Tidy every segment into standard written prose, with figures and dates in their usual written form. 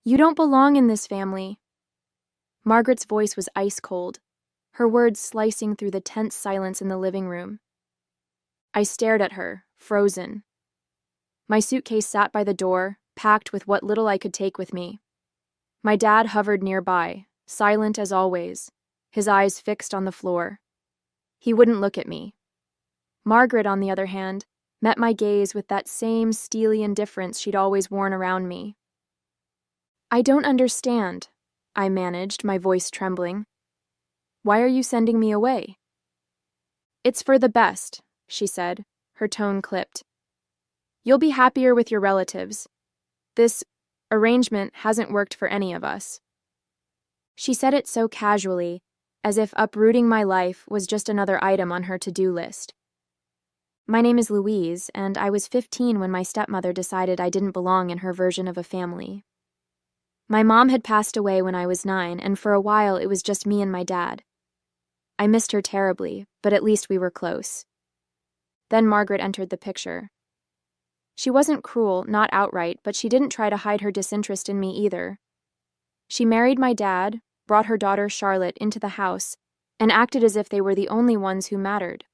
You don't belong in this family." Margaret's voice was ice cold, her words slicing through the tense silence in the living room. I stared at her, frozen. My suitcase sat by the door, packed with what little I could take with me. My dad hovered nearby, silent as always, his eyes fixed on the floor. He wouldn't look at me. Margaret, on the other hand, met my gaze with that same steely indifference she'd always worn around me. "I don't understand," I managed, my voice trembling. "Why are you sending me away?" "It's for the best," she said, her tone clipped. "You'll be happier with your relatives. This arrangement hasn't worked for any of us." She said it so casually, as if uprooting my life was just another item on her to-do list. My name is Louise, and I was 15 when my stepmother decided I didn't belong in her version of a family. My mom had passed away when I was 9, and for a while it was just me and my dad. I missed her terribly, but at least we were close. Then Margaret entered the picture. She wasn't cruel, not outright, but she didn't try to hide her disinterest in me either. She married my dad, brought her daughter Charlotte into the house, and acted as if they were the only ones who mattered.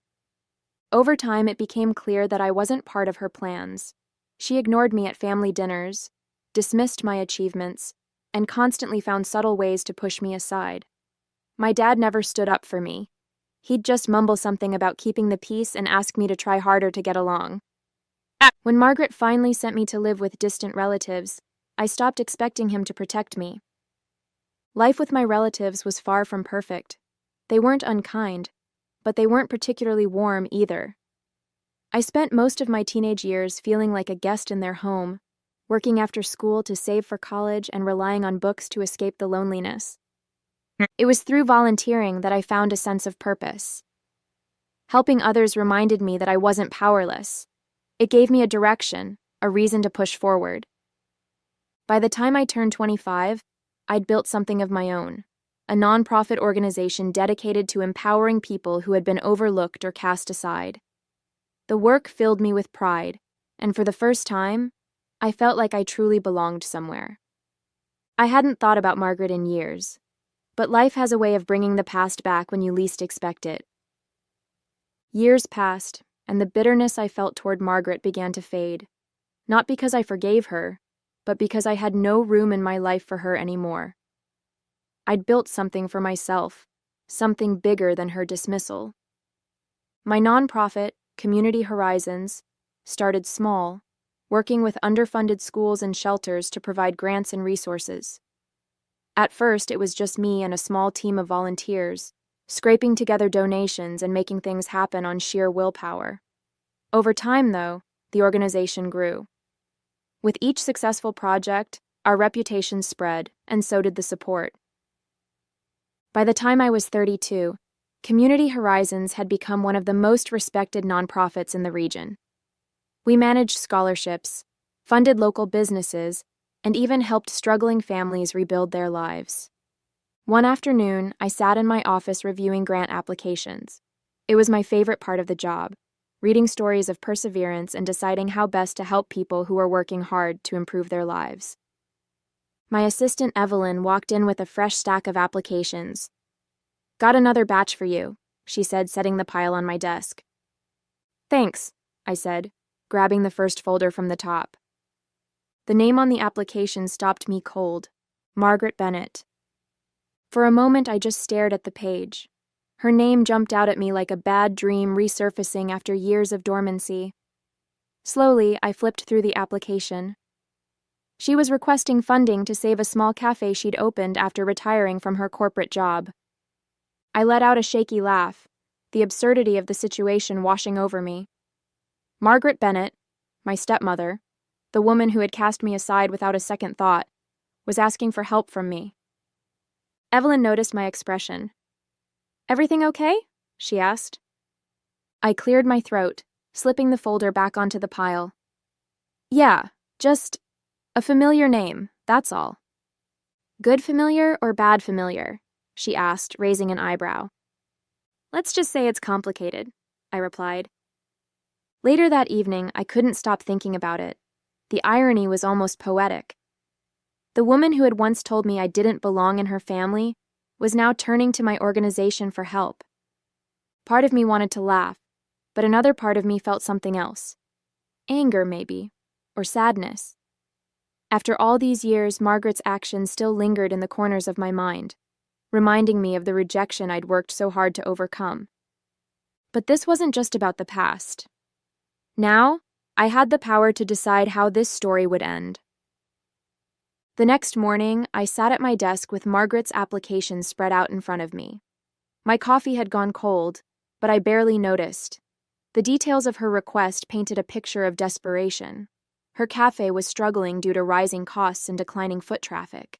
Over time, it became clear that I wasn't part of her plans. She ignored me at family dinners, dismissed my achievements, and constantly found subtle ways to push me aside. My dad never stood up for me. He'd just mumble something about keeping the peace and ask me to try harder to get along. When Margaret finally sent me to live with distant relatives, I stopped expecting him to protect me. Life with my relatives was far from perfect. They weren't unkind, but they weren't particularly warm either. I spent most of my teenage years feeling like a guest in their home, working after school to save for college and relying on books to escape the loneliness. It was through volunteering that I found a sense of purpose. Helping others reminded me that I wasn't powerless. It gave me a direction, a reason to push forward. By the time I turned 25, I'd built something of my own, a nonprofit organization dedicated to empowering people who had been overlooked or cast aside. The work filled me with pride, and for the first time, I felt like I truly belonged somewhere. I hadn't thought about Margaret in years, but life has a way of bringing the past back when you least expect it. Years passed, and the bitterness I felt toward Margaret began to fade, not because I forgave her, but because I had no room in my life for her anymore. I'd built something for myself, something bigger than her dismissal. My nonprofit, Community Horizons, started small, working with underfunded schools and shelters to provide grants and resources. At first, it was just me and a small team of volunteers, scraping together donations and making things happen on sheer willpower. Over time, though, the organization grew. With each successful project, our reputation spread, and so did the support. By the time I was 32, Community Horizons had become one of the most respected nonprofits in the region. We managed scholarships, funded local businesses, and even helped struggling families rebuild their lives. One afternoon, I sat in my office reviewing grant applications. It was my favorite part of the job, reading stories of perseverance and deciding how best to help people who were working hard to improve their lives. My assistant Evelyn walked in with a fresh stack of applications. "Got another batch for you," she said, setting the pile on my desk. "Thanks," I said, grabbing the first folder from the top. The name on the application stopped me cold. Margaret Bennett. For a moment, I just stared at the page. Her name jumped out at me like a bad dream resurfacing after years of dormancy. Slowly, I flipped through the application. She was requesting funding to save a small cafe she'd opened after retiring from her corporate job. I let out a shaky laugh, the absurdity of the situation washing over me. Margaret Bennett, my stepmother, the woman who had cast me aside without a second thought, was asking for help from me. Evelyn noticed my expression. "Everything okay?" she asked. I cleared my throat, slipping the folder back onto the pile. "Yeah, just a familiar name, that's all." "Good familiar or bad familiar?" she asked, raising an eyebrow. "Let's just say it's complicated," I replied. Later that evening, I couldn't stop thinking about it. The irony was almost poetic. The woman who had once told me I didn't belong in her family was now turning to my organization for help. Part of me wanted to laugh, but another part of me felt something else. Anger, maybe, or sadness. After all these years, Margaret's actions still lingered in the corners of my mind, reminding me of the rejection I'd worked so hard to overcome. But this wasn't just about the past. Now, I had the power to decide how this story would end. The next morning, I sat at my desk with Margaret's application spread out in front of me. My coffee had gone cold, but I barely noticed. The details of her request painted a picture of desperation. Her cafe was struggling due to rising costs and declining foot traffic.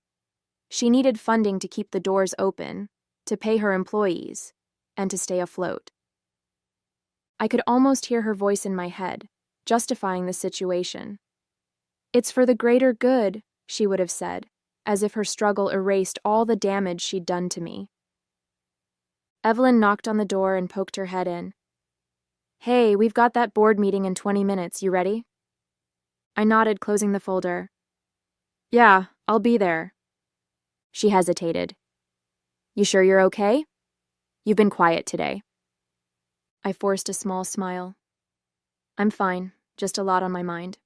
She needed funding to keep the doors open, to pay her employees, and to stay afloat. I could almost hear her voice in my head, justifying the situation. "It's for the greater good," she would have said, as if her struggle erased all the damage she'd done to me. Evelyn knocked on the door and poked her head in. "Hey, we've got that board meeting in 20 minutes. You ready?" I nodded, closing the folder. "Yeah, I'll be there." She hesitated. "You sure you're okay? You've been quiet today." I forced a small smile. "I'm fine, just a lot on my mind."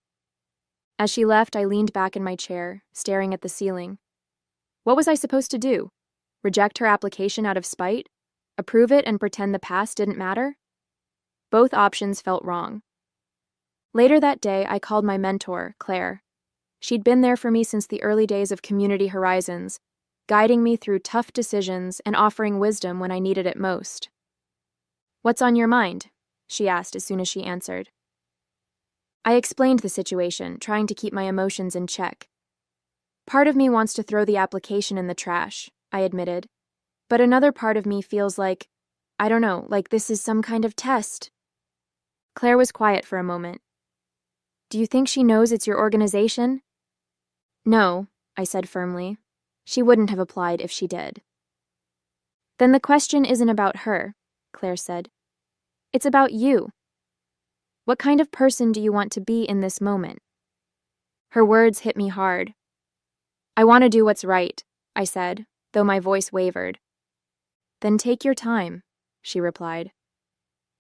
As she left, I leaned back in my chair, staring at the ceiling. What was I supposed to do? Reject her application out of spite? Approve it and pretend the past didn't matter? Both options felt wrong. Later that day, I called my mentor, Claire. She'd been there for me since the early days of Community Horizons, guiding me through tough decisions and offering wisdom when I needed it most. "What's on your mind?" she asked as soon as she answered. I explained the situation, trying to keep my emotions in check. "Part of me wants to throw the application in the trash," I admitted. "But another part of me feels like, I don't know, like this is some kind of test." Claire was quiet for a moment. "Do you think she knows it's your organization?" "No," I said firmly. "She wouldn't have applied if she did." "Then the question isn't about her," Claire said. "It's about you. What kind of person do you want to be in this moment?" Her words hit me hard. "I want to do what's right," I said, though my voice wavered. "Then take your time," she replied.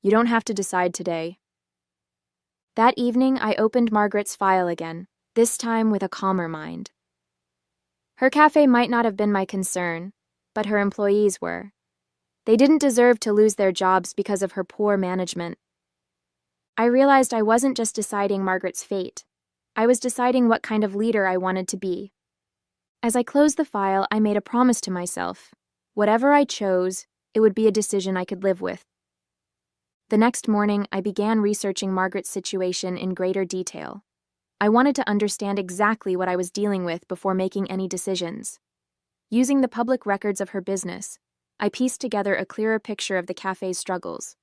"You don't have to decide today." That evening, I opened Margaret's file again, this time with a calmer mind. Her cafe might not have been my concern, but her employees were. They didn't deserve to lose their jobs because of her poor management. I realized I wasn't just deciding Margaret's fate. I was deciding what kind of leader I wanted to be. As I closed the file, I made a promise to myself. Whatever I chose, it would be a decision I could live with. The next morning, I began researching Margaret's situation in greater detail. I wanted to understand exactly what I was dealing with before making any decisions. Using the public records of her business, I pieced together a clearer picture of the cafe's struggles.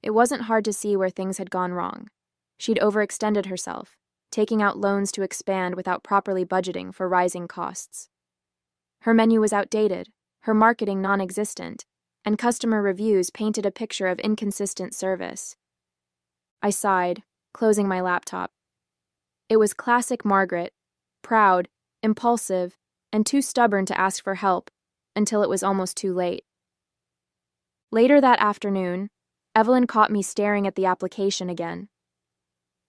It wasn't hard to see where things had gone wrong. She'd overextended herself, taking out loans to expand without properly budgeting for rising costs. Her menu was outdated, her marketing non-existent, and customer reviews painted a picture of inconsistent service. I sighed, closing my laptop. It was classic Margaret, proud, impulsive, and too stubborn to ask for help until it was almost too late. Later that afternoon, Evelyn caught me staring at the application again.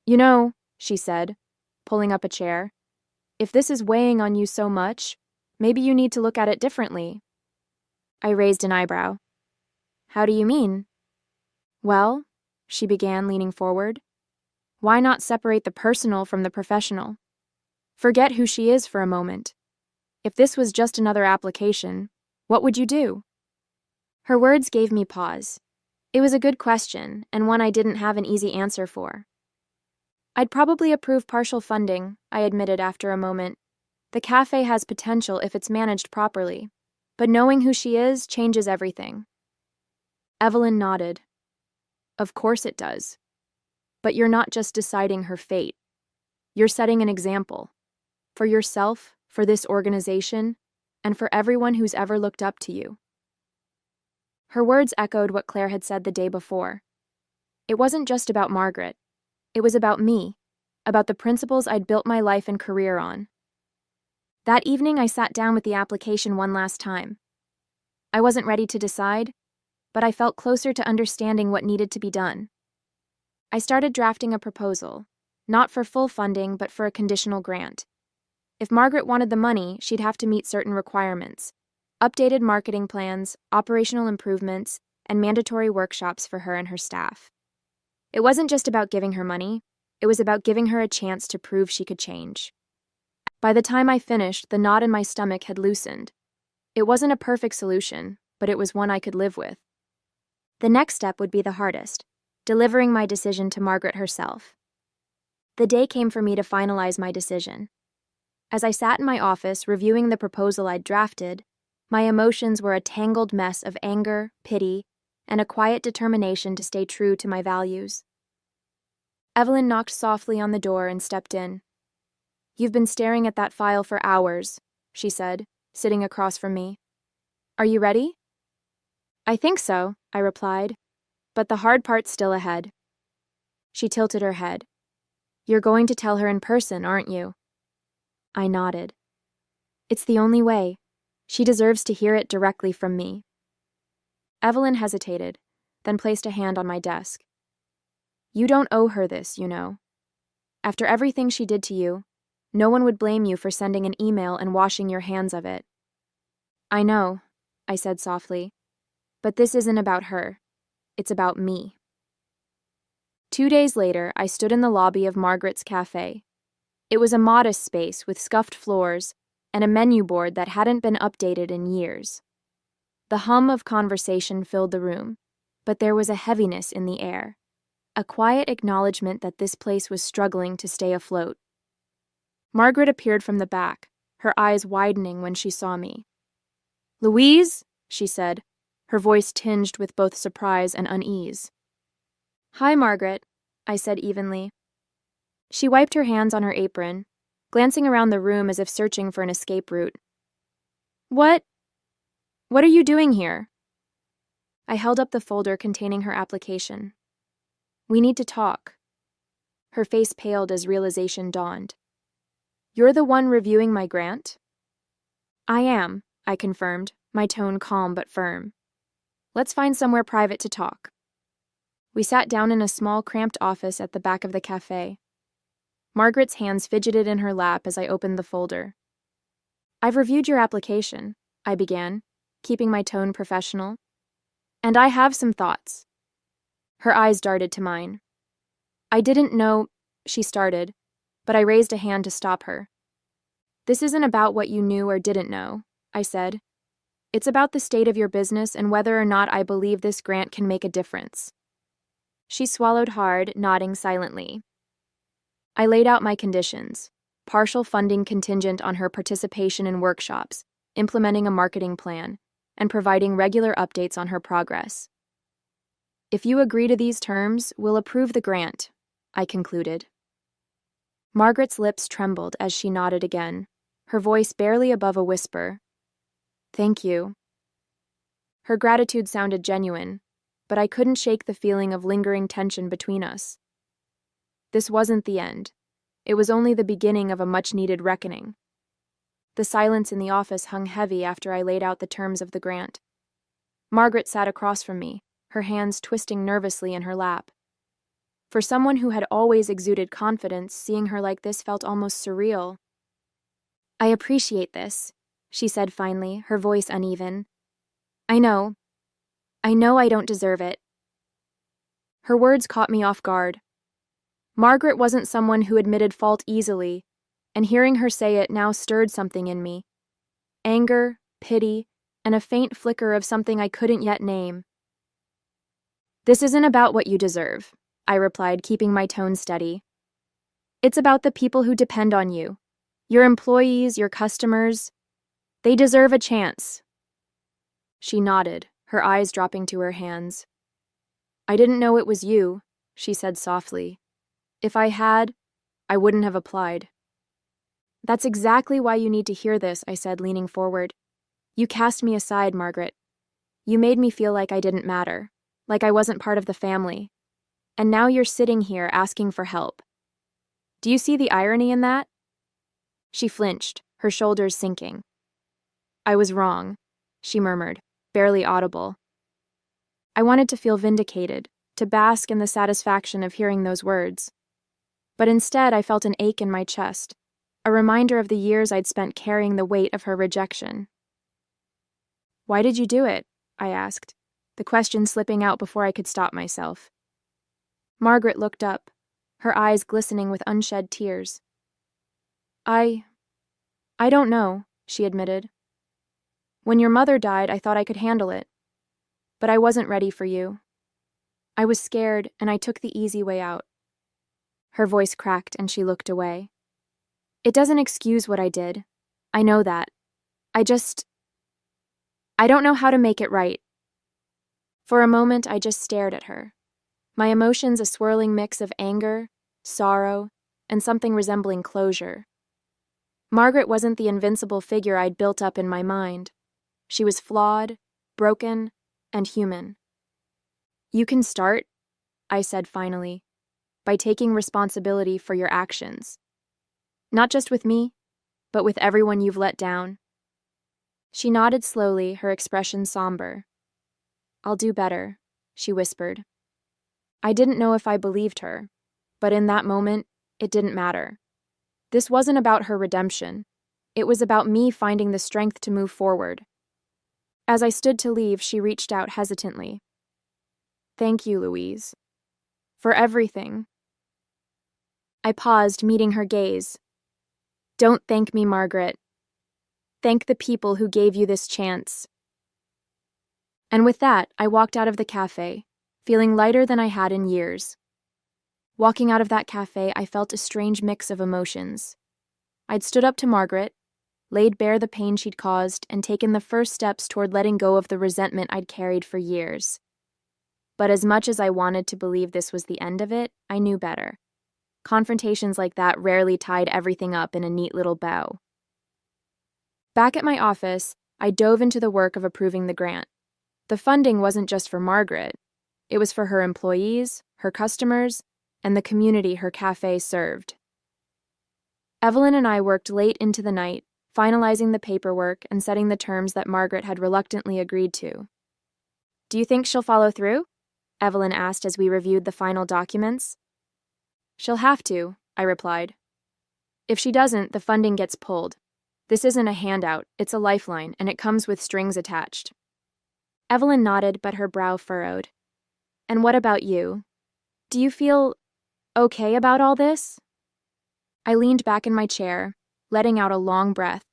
"You know," she said, pulling up a chair, "if this is weighing on you so much, maybe you need to look at it differently." I raised an eyebrow. "How do you mean?" "Well," she began, leaning forward, "why not separate the personal from the professional? Forget who she is for a moment. If this was just another application, what would you do?" Her words gave me pause. It was a good question, and one I didn't have an easy answer for. "I'd probably approve partial funding," I admitted after a moment. "The cafe has potential if it's managed properly, but knowing who she is changes everything." Evelyn nodded. "Of course it does. But you're not just deciding her fate. You're setting an example. For yourself, for this organization, and for everyone who's ever looked up to you." Her words echoed what Claire had said the day before. It wasn't just about Margaret. It was about me, about the principles I'd built my life and career on. That evening, I sat down with the application one last time. I wasn't ready to decide, but I felt closer to understanding what needed to be done. I started drafting a proposal, not for full funding, but for a conditional grant. If Margaret wanted the money, she'd have to meet certain requirements: updated marketing plans, operational improvements, and mandatory workshops for her and her staff. It wasn't just about giving her money, it was about giving her a chance to prove she could change. By the time I finished, the knot in my stomach had loosened. It wasn't a perfect solution, but it was one I could live with. The next step would be the hardest: delivering my decision to Margaret herself. The day came for me to finalize my decision. As I sat in my office reviewing the proposal I'd drafted, my emotions were a tangled mess of anger, pity, and a quiet determination to stay true to my values. Evelyn knocked softly on the door and stepped in. "You've been staring at that file for hours," she said, sitting across from me. "Are you ready?" "I think so," I replied, "but the hard part's still ahead." She tilted her head. "You're going to tell her in person, aren't you?" I nodded. "It's the only way. She deserves to hear it directly from me." Evelyn hesitated, then placed a hand on my desk. "You don't owe her this, you know. After everything she did to you, no one would blame you for sending an email and washing your hands of it." "I know," I said softly, "but this isn't about her. It's about me." 2 days later, I stood in the lobby of Margaret's cafe. It was a modest space with scuffed floors and a menu board that hadn't been updated in years. The hum of conversation filled the room, but there was a heaviness in the air, a quiet acknowledgement that this place was struggling to stay afloat. Margaret appeared from the back, her eyes widening when she saw me. "Louise," she said, her voice tinged with both surprise and unease. "Hi, Margaret," I said evenly. She wiped her hands on her apron, glancing around the room as if searching for an escape route. What are you doing here?" I held up the folder containing her application. "We need to talk." Her face paled as realization dawned. "You're the one reviewing my grant?" "I am," I confirmed, my tone calm but firm. "Let's find somewhere private to talk." We sat down in a small, cramped office at the back of the cafe. Margaret's hands fidgeted in her lap as I opened the folder. "I've reviewed your application," I began, keeping my tone professional. "And I have some thoughts." Her eyes darted to mine. "I didn't know," she started, but I raised a hand to stop her. "This isn't about what you knew or didn't know," I said. "It's about the state of your business and whether or not I believe this grant can make a difference." She swallowed hard, nodding silently. I laid out my conditions: partial funding contingent on her participation in workshops, implementing a marketing plan, and providing regular updates on her progress. "If you agree to these terms, we'll approve the grant," I concluded. Margaret's lips trembled as she nodded again, her voice barely above a whisper. "Thank you." Her gratitude sounded genuine, but I couldn't shake the feeling of lingering tension between us. This wasn't the end. It was only the beginning of a much-needed reckoning. The silence in the office hung heavy after I laid out the terms of the grant. Margaret sat across from me, her hands twisting nervously in her lap. For someone who had always exuded confidence, seeing her like this felt almost surreal. "I appreciate this," she said finally, her voice uneven. I know I don't deserve it." Her words caught me off guard. Margaret wasn't someone who admitted fault easily, and hearing her say it now stirred something in me. Anger, pity, and a faint flicker of something I couldn't yet name. "This isn't about what you deserve," I replied, keeping my tone steady. "It's about the people who depend on you. Your employees, your customers. They deserve a chance." She nodded, her eyes dropping to her hands. "I didn't know it was you," she said softly. "If I had, I wouldn't have applied." "That's exactly why you need to hear this," I said, leaning forward. "You cast me aside, Margaret. You made me feel like I didn't matter, like I wasn't part of the family. And now you're sitting here asking for help. Do you see the irony in that?" She flinched, her shoulders sinking. "I was wrong," she murmured, barely audible. I wanted to feel vindicated, to bask in the satisfaction of hearing those words. But instead, I felt an ache in my chest, a reminder of the years I'd spent carrying the weight of her rejection. "Why did you do it?" I asked, the question slipping out before I could stop myself. Margaret looked up, her eyes glistening with unshed tears. I don't know," she admitted. "When your mother died, I thought I could handle it. But I wasn't ready for you. I was scared, and I took the easy way out." Her voice cracked, and she looked away. "It doesn't excuse what I did. I know that. I don't know how to make it right." For a moment, I just stared at her, my emotions a swirling mix of anger, sorrow, and something resembling closure. Margaret wasn't the invincible figure I'd built up in my mind. She was flawed, broken, and human. "You can start," I said finally, "by taking responsibility for your actions. Not just with me, but with everyone you've let down." She nodded slowly, her expression somber. "I'll do better," she whispered. I didn't know if I believed her, but in that moment, it didn't matter. This wasn't about her redemption. It was about me finding the strength to move forward. As I stood to leave, she reached out hesitantly. "Thank you, Louise. For everything." I paused, meeting her gaze. "Don't thank me, Margaret. Thank the people who gave you this chance." And with that, I walked out of the cafe, feeling lighter than I had in years. Walking out of that cafe, I felt a strange mix of emotions. I'd stood up to Margaret, laid bare the pain she'd caused, and taken the first steps toward letting go of the resentment I'd carried for years. But as much as I wanted to believe this was the end of it, I knew better. Confrontations like that rarely tied everything up in a neat little bow. Back at my office, I dove into the work of approving the grant. The funding wasn't just for Margaret. It was for her employees, her customers, and the community her cafe served. Evelyn and I worked late into the night, finalizing the paperwork and setting the terms that Margaret had reluctantly agreed to. "Do you think she'll follow through?" Evelyn asked as we reviewed the final documents. "She'll have to," I replied. "If she doesn't, the funding gets pulled. This isn't a handout, it's a lifeline, and it comes with strings attached." Evelyn nodded, but her brow furrowed. "And what about you? Do you feel okay about all this?" I leaned back in my chair, letting out a long breath.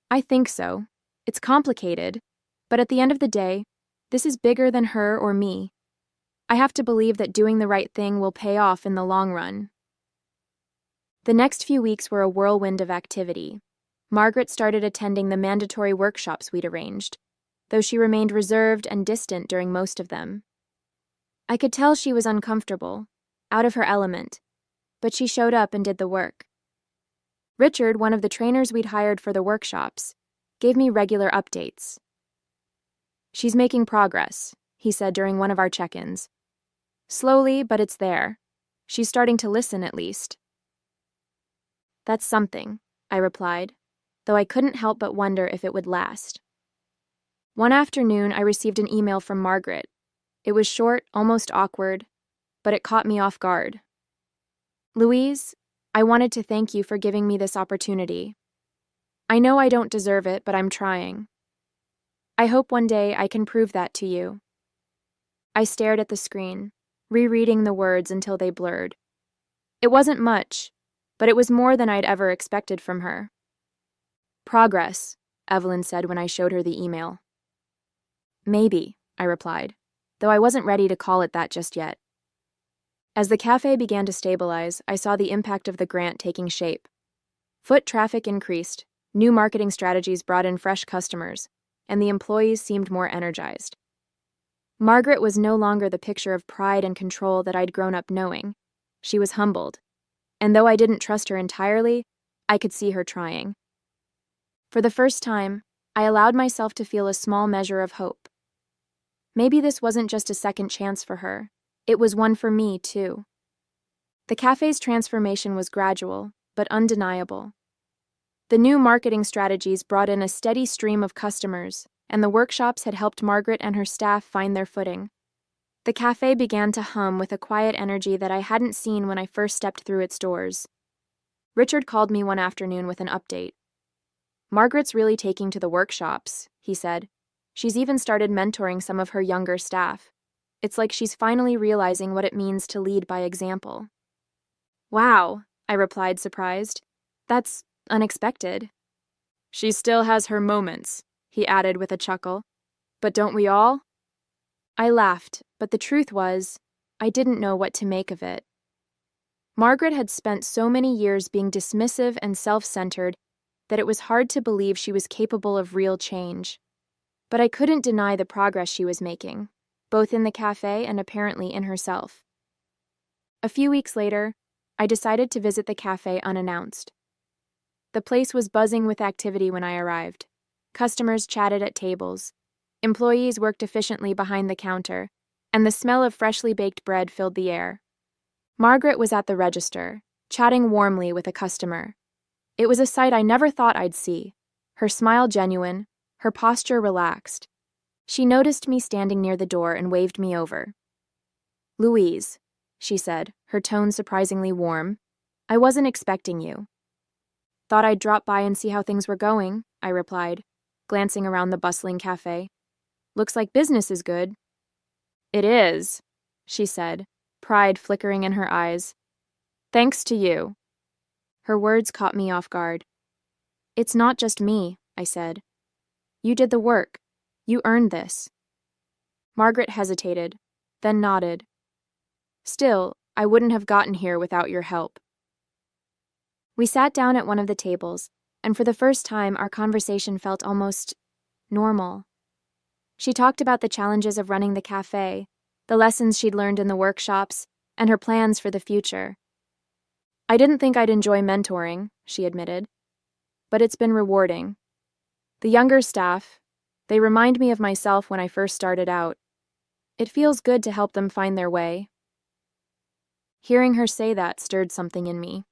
"I think so. It's complicated, but at the end of the day, this is bigger than her or me. I have to believe that doing the right thing will pay off in the long run." The next few weeks were a whirlwind of activity. Margaret started attending the mandatory workshops we'd arranged, though she remained reserved and distant during most of them. I could tell she was uncomfortable, out of her element, but she showed up and did the work. Richard, one of the trainers we'd hired for the workshops, gave me regular updates. "She's making progress," he said during one of our check-ins. "Slowly, but it's there. She's starting to listen, at least." "That's something," I replied, though I couldn't help but wonder if it would last. One afternoon, I received an email from Margaret. It was short, almost awkward, but it caught me off guard. "Louise, I wanted to thank you for giving me this opportunity. I know I don't deserve it, but I'm trying. I hope one day I can prove that to you." I stared at the screen, rereading the words until they blurred. It wasn't much, but it was more than I'd ever expected from her. "Progress," Evelyn said when I showed her the email. "Maybe," I replied, though I wasn't ready to call it that just yet. As the cafe began to stabilize, I saw the impact of the grant taking shape. Foot traffic increased, new marketing strategies brought in fresh customers, and the employees seemed more energized. Margaret was no longer the picture of pride and control that I'd grown up knowing. She was humbled, and though I didn't trust her entirely, I could see her trying. For the first time, I allowed myself to feel a small measure of hope. Maybe this wasn't just a second chance for her. It was one for me, too. The cafe's transformation was gradual, but undeniable. The new marketing strategies brought in a steady stream of customers, and the workshops had helped Margaret and her staff find their footing. The cafe began to hum with a quiet energy that I hadn't seen when I first stepped through its doors. Richard called me one afternoon with an update. "Margaret's really taking to the workshops," he said. "She's even started mentoring some of her younger staff. It's like she's finally realizing what it means to lead by example." "Wow," I replied, surprised. "That's unexpected." "She still has her moments," he added with a chuckle. "But don't we all?" I laughed, but the truth was, I didn't know what to make of it. Margaret had spent so many years being dismissive and self-centered that it was hard to believe she was capable of real change. But I couldn't deny the progress she was making, both in the cafe and apparently in herself. A few weeks later, I decided to visit the cafe unannounced. The place was buzzing with activity when I arrived. Customers chatted at tables. Employees worked efficiently behind the counter, and the smell of freshly baked bread filled the air. Margaret was at the register, chatting warmly with a customer. It was a sight I never thought I'd see, her smile genuine, her posture relaxed. She noticed me standing near the door and waved me over. "Louise," she said, her tone surprisingly warm. "I wasn't expecting you." "Thought I'd drop by and see how things were going," I replied, glancing around the bustling cafe. "Looks like business is good." "It is," she said, pride flickering in her eyes. "Thanks to you." Her words caught me off guard. "It's not just me," I said. "You did the work. You earned this." Margaret hesitated, then nodded. "Still, I wouldn't have gotten here without your help." We sat down at one of the tables, and for the first time our conversation felt almost normal. She talked about the challenges of running the cafe, the lessons she'd learned in the workshops, and her plans for the future. "I didn't think I'd enjoy mentoring," she admitted, "but it's been rewarding. The younger staff, they remind me of myself when I first started out. It feels good to help them find their way." Hearing her say that stirred something in me.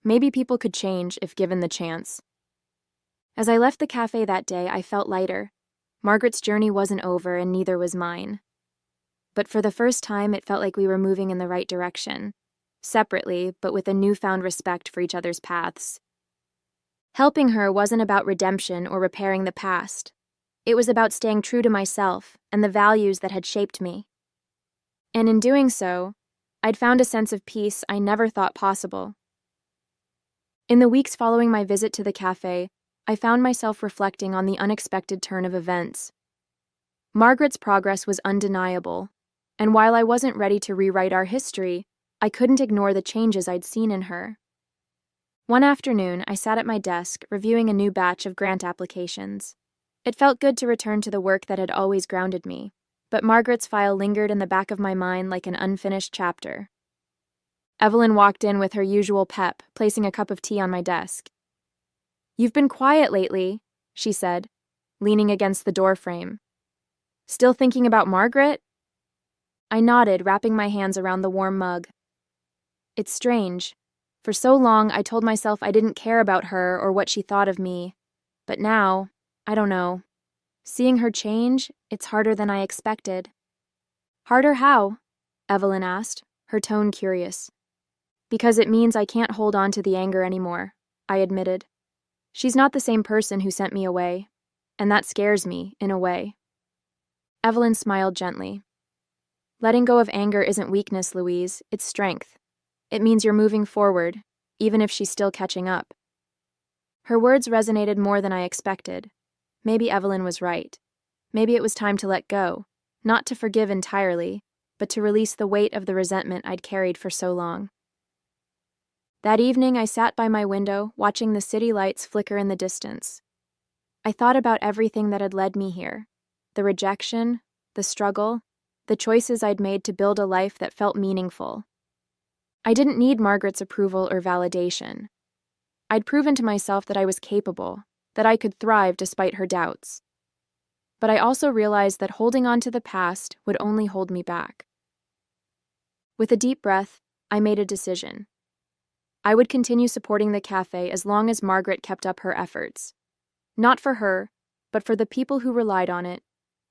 Maybe people could change if given the chance. As I left the cafe that day, I felt lighter. Margaret's journey wasn't over, and neither was mine. But for the first time, it felt like we were moving in the right direction, separately, but with a newfound respect for each other's paths. Helping her wasn't about redemption or repairing the past. It was about staying true to myself and the values that had shaped me. And in doing so, I'd found a sense of peace I never thought possible. In the weeks following my visit to the cafe, I found myself reflecting on the unexpected turn of events. Margaret's progress was undeniable, and while I wasn't ready to rewrite our history, I couldn't ignore the changes I'd seen in her. One afternoon, I sat at my desk, reviewing a new batch of grant applications. It felt good to return to the work that had always grounded me, but Margaret's file lingered in the back of my mind like an unfinished chapter. Evelyn walked in with her usual pep, placing a cup of tea on my desk. "You've been quiet lately," she said, leaning against the doorframe. "Still thinking about Margaret?" I nodded, wrapping my hands around the warm mug. It's strange. For so long, I told myself I didn't care about her or what she thought of me. But now, I don't know. Seeing her change, it's harder than I expected. "Harder how?" Evelyn asked, her tone curious. "Because it means I can't hold on to the anger anymore," I admitted. "She's not the same person who sent me away, and that scares me, in a way." Evelyn smiled gently. "Letting go of anger isn't weakness, Louise, it's strength. It means you're moving forward, even if she's still catching up." Her words resonated more than I expected. Maybe Evelyn was right. Maybe it was time to let go, not to forgive entirely, but to release the weight of the resentment I'd carried for so long. That evening, I sat by my window, watching the city lights flicker in the distance. I thought about everything that had led me here, the rejection, the struggle, the choices I'd made to build a life that felt meaningful. I didn't need Margaret's approval or validation. I'd proven to myself that I was capable, that I could thrive despite her doubts. But I also realized that holding on to the past would only hold me back. With a deep breath, I made a decision. I would continue supporting the cafe as long as Margaret kept up her efforts. Not for her, but for the people who relied on it,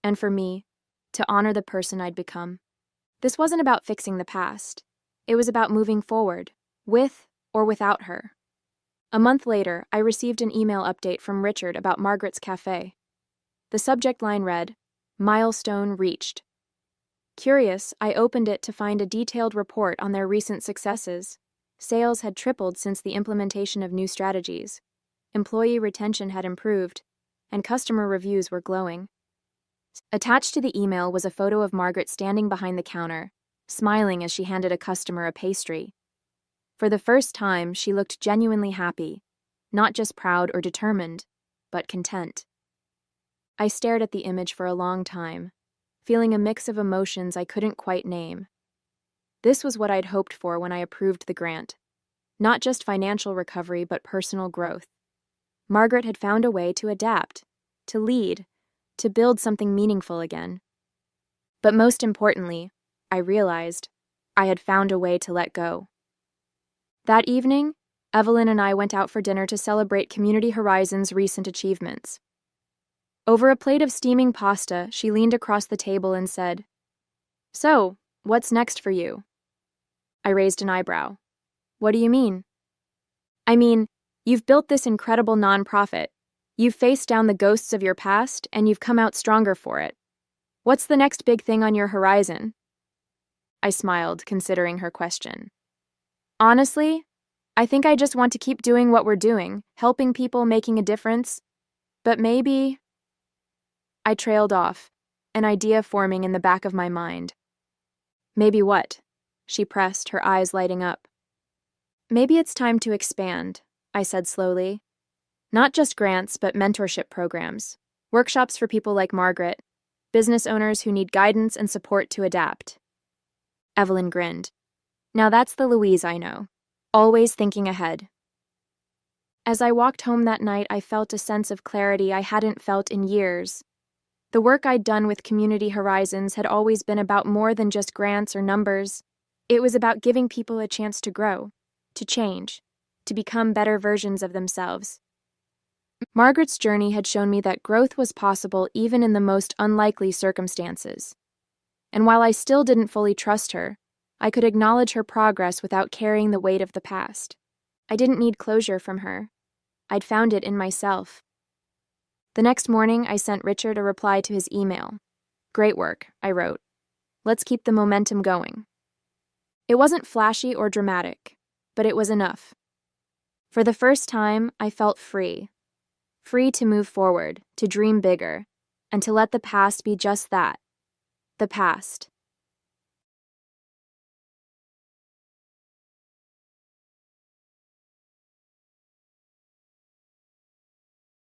and for me, to honor the person I'd become. This wasn't about fixing the past. It was about moving forward, with or without her. A month later, I received an email update from Richard about Margaret's cafe. The subject line read, "Milestone reached." Curious, I opened it to find a detailed report on their recent successes. Sales had tripled since the implementation of new strategies. Employee retention had improved, and customer reviews were glowing. Attached to the email was a photo of Margaret standing behind the counter, smiling as she handed a customer a pastry. For the first time, she looked genuinely happy, not just proud or determined, but content. I stared at the image for a long time, feeling a mix of emotions I couldn't quite name. This was what I'd hoped for when I approved the grant. Not just financial recovery, but personal growth. Margaret had found a way to adapt, to lead, to build something meaningful again. But most importantly, I realized I had found a way to let go. That evening, Evelyn and I went out for dinner to celebrate Community Horizons' recent achievements. Over a plate of steaming pasta, she leaned across the table and said, "So, what's next for you?" I raised an eyebrow. "What do you mean?" "I mean, you've built this incredible nonprofit. You've faced down the ghosts of your past, and you've come out stronger for it. What's the next big thing on your horizon?" I smiled, considering her question. "Honestly, I think I just want to keep doing what we're doing, helping people, making a difference. But maybe..." I trailed off, an idea forming in the back of my mind. "Maybe what?" she pressed, her eyes lighting up. "Maybe it's time to expand," I said slowly. "Not just grants, but mentorship programs, workshops for people like Margaret, business owners who need guidance and support to adapt." Evelyn grinned. Now that's the Louise I know, always thinking ahead. As I walked home that night, I felt a sense of clarity I hadn't felt in years. The work I'd done with Community Horizons had always been about more than just grants or numbers. It was about giving people a chance to grow, to change, to become better versions of themselves. Margaret's journey had shown me that growth was possible even in the most unlikely circumstances. And while I still didn't fully trust her, I could acknowledge her progress without carrying the weight of the past. I didn't need closure from her. I'd found it in myself. The next morning, I sent Richard a reply to his email. "Great work," I wrote. "Let's keep the momentum going." It wasn't flashy or dramatic, but it was enough. For the first time, I felt free. Free to move forward, to dream bigger, and to let the past be just that, the past.